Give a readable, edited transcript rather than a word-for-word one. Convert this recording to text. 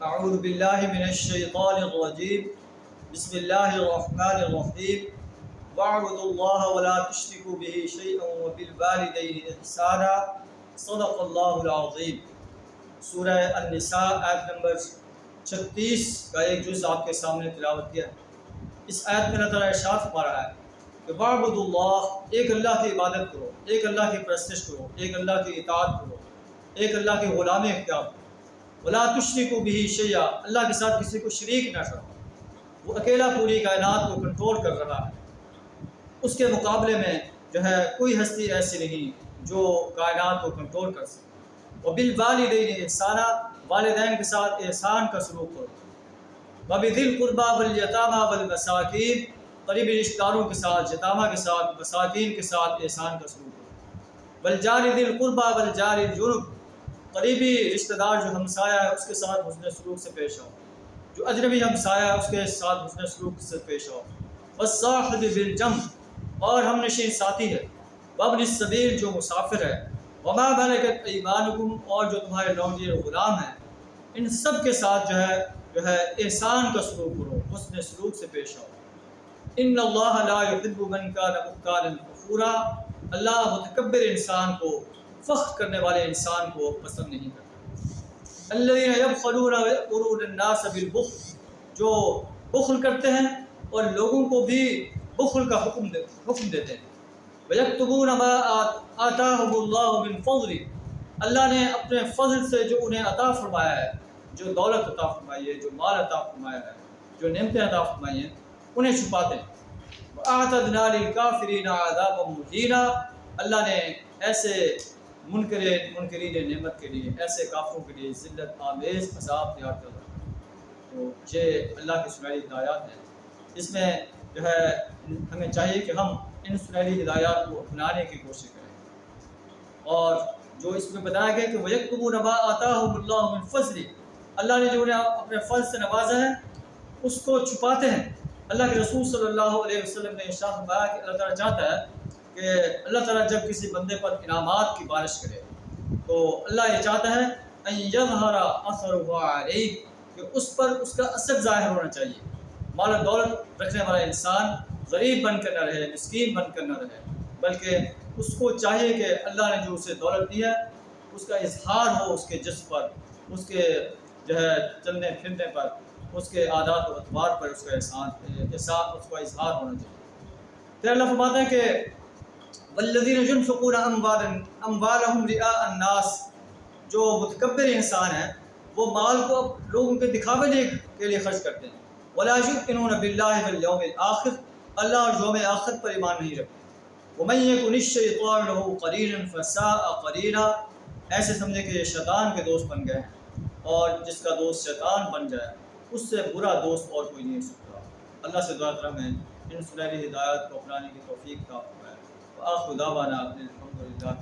اعوذ باللہ من الشیطان الرجیم بسم اللہ الرحمن الرحیم واعبدوا اللہ ولا تشرکوا به شیئا وبالوالدین احسانا صدق اللہ العظیم۔ سورہ النساء آیت نمبر 36 کا ایک جز آپ کے سامنے تلاوت کیا ہے۔ اس آیت میں اللہ تعالیٰ ارشاد فرما رہا ہے کہ واعبدوا اللہ، ایک اللہ کی عبادت کرو، ایک اللہ کی پرستش کرو، ایک اللہ کی اطاعت کرو، ایک اللہ کی غلامی اختیار کرو۔ ولا تشرکوا به شیئا، اللہ کے ساتھ کسی کو شریک نہ کرو۔ وہ اکیلا پوری کائنات کو کنٹرول کر رہا ہے، اس کے مقابلے میں جو ہے کوئی ہستی ایسی نہیں جو کائنات کو کنٹرول کر سکے۔ وبالوالدین احسانا، والدین کے ساتھ احسان کا سلوک کرو۔ وبذی القربی والیتامی والمساکین، قریبی رشتہ داروں کے ساتھ، یتامہ کے ساتھ، مساکین کے ساتھ احسان کا سلوک کرو۔ والجار ذی القربی والجار الجنب، قریبی رشتہ دار جو ہمسایہ ہے اس کے ساتھ حسن سلوک سے پیش آؤ، جو اجنبی ہمسایہ ہے اس کے ساتھ حسن سلوک سے پیش آؤ۔ والصاحب بالجنب، اور ہم نشین ساتھی ہے۔ وابن السبیل، جو مسافر ہے۔ وما ملکت ایمانکم، اور جو تمہارے لونڈی اور غلام ہیں، ان سب کے ساتھ جو ہے احسان کا سلوک کرو، حسن سلوک سے پیش آؤ۔ ان اللہ لا يحب من كان مختالا فخورا، اللہ متکبر انسان کو، فخر کرنے والے انسان کو پسند نہیں کرتا۔ الذین یبخلون ویأمرون الناس بالبخل، جو بخل کرتے ہیں اور لوگوں کو بھی بخل کا حکم دیتے ہیں۔ ویکتمون ما آتاہم اللہ من فضل، اللہ نے اپنے فضل سے جو انہیں عطا فرمایا ہے، جو دولت عطا فرمائی ہے، جو مال عطا فرمایا ہے، جو نعمتیں عطا فرمائی ہیں، انہیں چھپاتے ہیں۔ وَأَعْتَدْنَا لِلْكَافِرِينَ عَذَابًا مُهِينًا، اللہ نے ایسے منکرین نعمت کے لیے، ایسے کافروں کے لیے ذلت آمیز عذاب تیار کر رہا ہے۔ تو یہ اللہ کی سنہری ہدایات ہیں، اس میں جو ہے ہمیں چاہیے کہ ہم ان سنہری ہدایات کو اپنانے کی کوشش کریں۔ اور جو اس میں بتایا گیا کہ وَيَكْتُمُونَ مَا آتَاهُمُ اللَّهُ مِنْ فَضْلِهِ، اللہ نے جو انہیں اپنے فضل سے نوازا ہے اس کو چھپاتے ہیں۔ اللہ کے رسول صلی اللہ علیہ وسلم نے ارشاد فرمایا کہ اللہ تعالیٰ چاہتا ہے کہ اللہ تعالیٰ جب کسی بندے پر انعامات کی بارش کرے تو اللہ یہ چاہتا ہے ان یظہر اثرہ علیہ، کہ اس پر اس کا اثر ظاہر ہونا چاہیے۔ مال و دولت رکھنے والا انسان غریب بن کر نہ رہے، مسکین بن کر نہ رہے، بلکہ اس کو چاہیے کہ اللہ نے جو اسے دولت دی ہے اس کا اظہار ہو، اس کے جسم پر، اس کے جو ہے چلنے پھرنے پر، اس کے عادات و اطوار پر اس کا اس کا اظہار ہونا چاہیے۔ پھر اللہ فرماتا ہے کہ والذین ينفقون اموالهم رئاء الناس، جو متکبر انسان ہیں وہ مال کو لوگوں کے دکھاوے کے لیے خرچ کرتے ہیں۔ ولا یؤمنون باللہ والیوم الآخر، اللہ اور یوم آخر پر ایمان نہیں رکھتے۔ ومن یکن الشیطان له قرینا فساء قرینا، ایسے سمجھے کہ یہ شیطان کے دوست بن گئے ہیں، اور جس کا دوست شیطان بن جائے اس سے برا دوست اور کوئی نہیں ہو سکتا۔ اللہ سے دعا کرم ہے ان سنہری ہدایات کو اپنانے کی توفیق عطا فرمائے۔ وآخر دعوانا الحمدللہ۔